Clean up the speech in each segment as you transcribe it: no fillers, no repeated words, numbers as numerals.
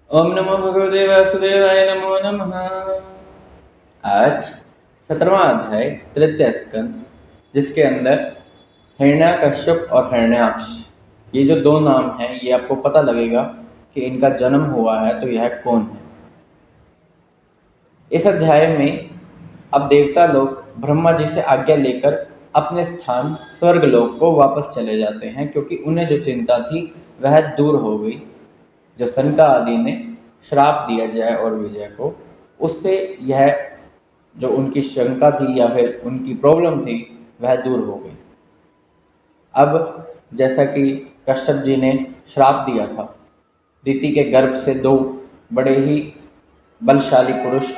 ओम नमो भगवते वासुदेवाय नमो नमः। आज 17वां अध्याय तृतीय स्कंद, जिसके अंदर हिरण्यकश्यप और हिरण्याक्ष, ये जो दो नाम हैं, ये आपको पता लगेगा कि इनका जन्म हुआ है तो यह कौन है। इस अध्याय में अब देवता लोग ब्रह्मा जी से आज्ञा लेकर अपने स्थान स्वर्ग लोक को वापस चले जाते हैं, क्योंकि उन्हें जो चिंता थी वह दूर हो गई। जो सनका आदि ने श्राप दिया जय और विजय को, उससे यह जो उनकी शंका थी या फिर उनकी प्रॉब्लम थी वह दूर हो गई। अब जैसा कि कश्यप जी ने श्राप दिया था, दिति के गर्भ से दो बड़े ही बलशाली पुरुष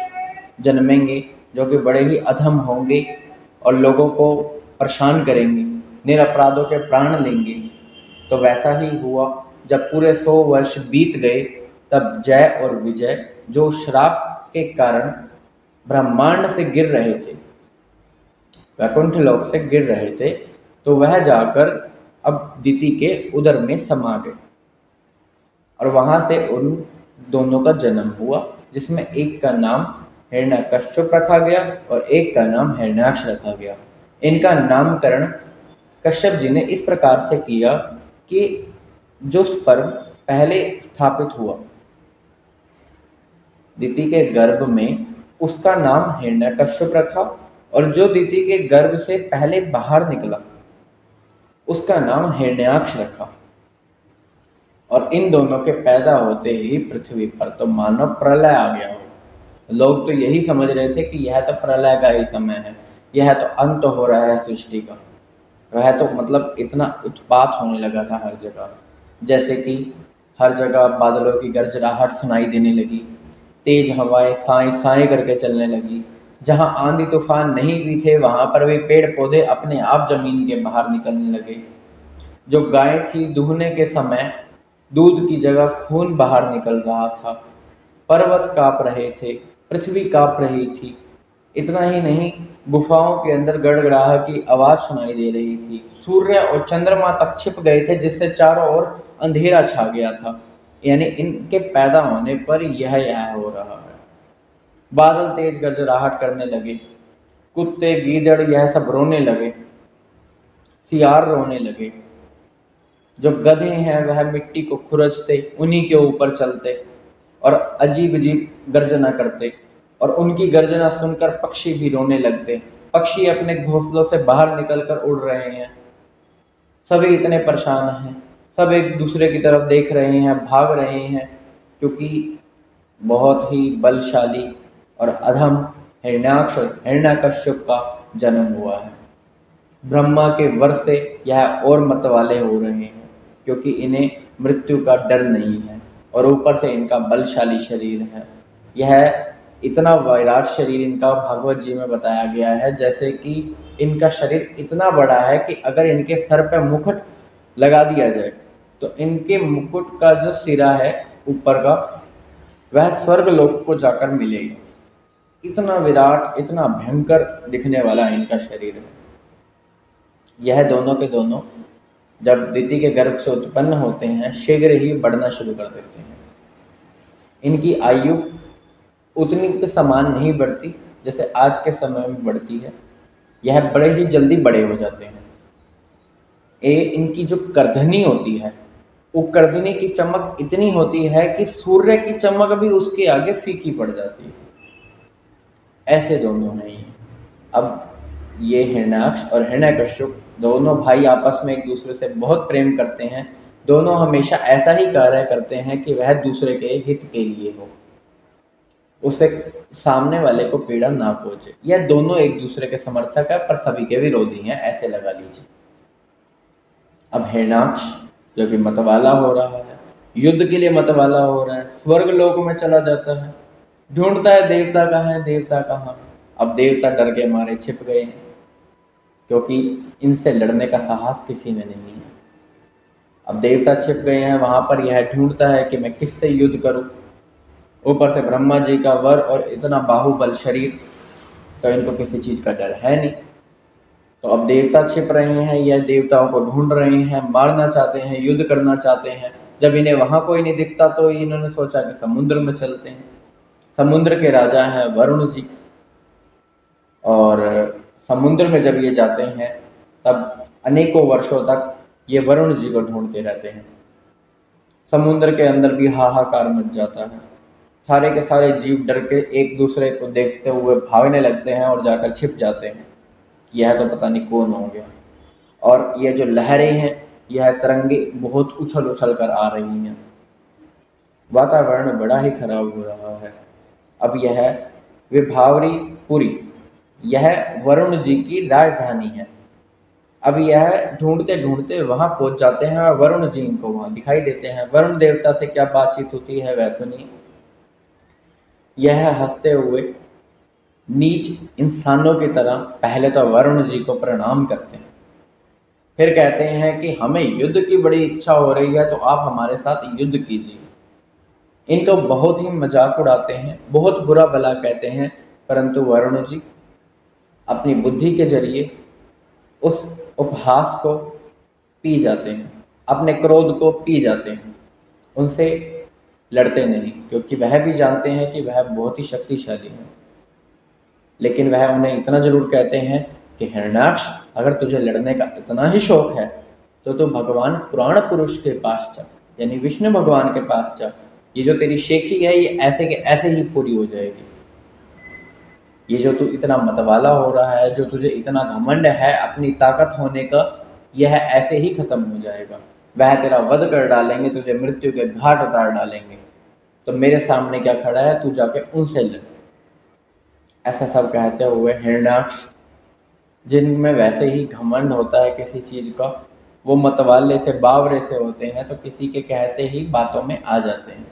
जन्मेंगे, जो कि बड़े ही अधम होंगे और लोगों को परेशान करेंगे, निरपराधों के प्राण लेंगे। तो वैसा ही हुआ। जब पूरे 100 वर्ष बीत गए, तब जय और विजय जो श्राप के कारण ब्रह्मांड से गिर रहे थे, वैकुंठ लोक से गिर रहे थे, तो वह जाकर अब दिति के उदर में समा गए और वहां से उन दोनों का जन्म हुआ, जिसमें एक का नाम हिरण्यकश्यप रखा गया और एक का नाम हिरण्याक्ष रखा गया। इनका नामकरण कश्यप जी ने इस प्रकार से किया कि जो स्पर्म पहले स्थापित हुआ दिति के गर्भ में, उसका नाम हिरण्यकश्यप रखा, और जो दिति के गर्भ से पहले बाहर निकला उसका नाम हिरण्याक्ष रखा। और इन दोनों के पैदा होते ही पृथ्वी पर तो मानव प्रलय आ गया हो। लोग तो यही समझ रहे थे कि यह तो प्रलय का ही समय है, यह तो अंत हो रहा है सृष्टि का। वह तो मतलब इतना उत्पात होने लगा था हर जगह, जैसे कि हर जगह बादलों की गरजराहट सुनाई देने लगी, तेज हवाएं साए साए करके चलने लगी। जहां आंधी तूफान नहीं भी थे, वहां पर भी पेड़ पौधे अपने आप जमीन के बाहर निकलने लगे। जो गाय थी, दूहने के समय दूध की जगह खून बाहर निकल रहा था। पर्वत कांप रहे थे, पृथ्वी कांप रही थी। इतना ही नहीं, गुफाओं के अंदर गड़गड़ाहट की आवाज सुनाई दे रही थी। सूर्य और चंद्रमा तक छिप गए थे, जिससे चारों ओर अंधेरा छा गया था। यानी इनके पैदा होने पर यह हो रहा है। बादल तेज गरजराहट करने लगे, कुत्ते गीदड़ यह सब रोने लगे, सियार रोने लगे। जो गधे हैं वह मिट्टी को खुरचते, उन्हीं के ऊपर चलते और अजीब अजीब गर्जना करते, और उनकी गर्जना सुनकर पक्षी भी रोने लगते। पक्षी अपने घोंसलों से बाहर निकलकर उड़ रहे हैं। सभी इतने परेशान हैं, सब एक दूसरे की तरफ देख रहे हैं, भाग रहे हैं, क्योंकि बहुत ही बलशाली और अधम हिरण्याक्ष हिरण्यकश्यप का जन्म हुआ है। ब्रह्मा के वर से यह और मतवाले हो रहे हैं, क्योंकि इन्हें मृत्यु का डर नहीं है और ऊपर से इनका बलशाली शरीर है। यह इतना विराट शरीर इनका भागवत जी में बताया गया है, जैसे कि इनका शरीर इतना बड़ा है कि अगर इनके सर पर मुकुट लगा दिया जाए तो इनके मुकुट का जो सिरा है ऊपर का, वह स्वर्ग लोक को जाकर मिलेगा। इतना विराट, इतना भयंकर दिखने वाला इनका शरीर है। यह दोनों के दोनों जब दिति के गर्भ से उत्पन्न होते हैं, शीघ्र ही बढ़ना शुरू कर देते हैं। इनकी आयु उतनी के समान नहीं बढ़ती जैसे आज के समय में बढ़ती है। यह बड़े ही जल्दी बड़े हो जाते हैं। इनकी जो करधनी होती है, वो करधनी की चमक इतनी होती है कि सूर्य की चमक भी उसके आगे फीकी पड़ जाती है। ऐसे दोनों हैं ये। अब ये हिरण्याक्ष और हिरण्यकश्यप दोनों भाई आपस में एक दूसरे से बहुत प्रेम करते हैं। दोनों हमेशा ऐसा ही कार्य करते हैं कि वह दूसरे के हित के लिए हो, उससे सामने वाले को पीड़ा ना पहुंचे। यह दोनों एक दूसरे के समर्थक है, पर सभी के विरोधी हैं, ऐसे लगा लीजिए। अब हिरण्याक्ष जो कि मतवाला हो रहा है, युद्ध के लिए मतवाला हो रहा है, स्वर्ग लोक में चला जाता है, ढूंढता है देवता कहाँ है, देवता कहाँ। अब देवता डर के मारे छिप गए हैं, क्योंकि इनसे लड़ने का साहस किसी में नहीं है। अब देवता छिप गए हैं वहां पर, यह ढूंढता है कि मैं किससे युद्ध करूं। ऊपर से ब्रह्मा जी का वर और इतना बाहुबल शरीर, तो इनको किसी चीज का डर है नहीं। तो अब देवता छिप रहे हैं, यह देवताओं को ढूंढ रहे हैं, मारना चाहते हैं, युद्ध करना चाहते हैं, जब इन्हें वहाँ कोई नहीं दिखता तो इन्होंने सोचा कि समुद्र में चलते हैं। समुद्र के राजा हैं वरुण जी, और समुद्र में जब ये जाते हैं तब अनेकों वर्षों तक ये वरुण जी को ढूंढते रहते हैं। समुद्र के अंदर भी हाहाकार मच जाता है। सारे के सारे जीव डर के एक दूसरे को देखते हुए भागने लगते हैं और जाकर छिप जाते हैं कि यह तो पता नहीं कौन हो गया। और ये जो लहरें हैं, यह तरंगे बहुत उछल उछल कर आ रही हैं। वातावरण बड़ा ही खराब हो रहा है। अब यह विभावरीपुरी, यह वरुण जी की राजधानी है। अब यह ढूंढते ढूंढते वहां पहुंच जाते हैं और वरुण जी इनको वहां दिखाई देते हैं। वरुण देवता से क्या बातचीत होती है वह सुनिए। यह हंसते हुए नीच इंसानों की तरह पहले तो वरुण जी को प्रणाम करते हैं, फिर कहते हैं कि हमें युद्ध की बड़ी इच्छा हो रही है तो आप हमारे साथ युद्ध कीजिए। इनको बहुत ही मजाक उड़ाते हैं, बहुत बुरा भला कहते हैं, परंतु वरुण जी अपनी बुद्धि के जरिए उस उपहास को पी जाते हैं, अपने क्रोध को पी जाते हैं। उनसे लड़ते नहीं, क्योंकि वह भी जानते हैं कि वह बहुत ही शक्तिशाली है। लेकिन वह उन्हें इतना जरूर कहते हैं कि हिरण्याक्ष, अगर तुझे लड़ने का इतना ही शौक है तो तू भगवान पुराण पुरुष के पास जा, यानी विष्णु भगवान के पास जा। ये जो तेरी शेखी है ये ऐसे के ऐसे ही पूरी हो जाएगी। ये जो तू इतना मतवाला हो रहा है, जो तुझे इतना घमंड है अपनी ताकत होने का, यह ऐसे ही खत्म हो जाएगा। वह तेरा वध कर डालेंगे, तुझे मृत्यु के घाट उतार डालेंगे। तो मेरे सामने क्या खड़ा है, तू जाके उनसे लड़। ऐसा सब कहते हुए हिरण्याक्ष, जिनमें वैसे ही घमंड होता है किसी चीज का, वो मतवाले से बावरे से होते हैं तो किसी के कहते ही बातों में आ जाते हैं।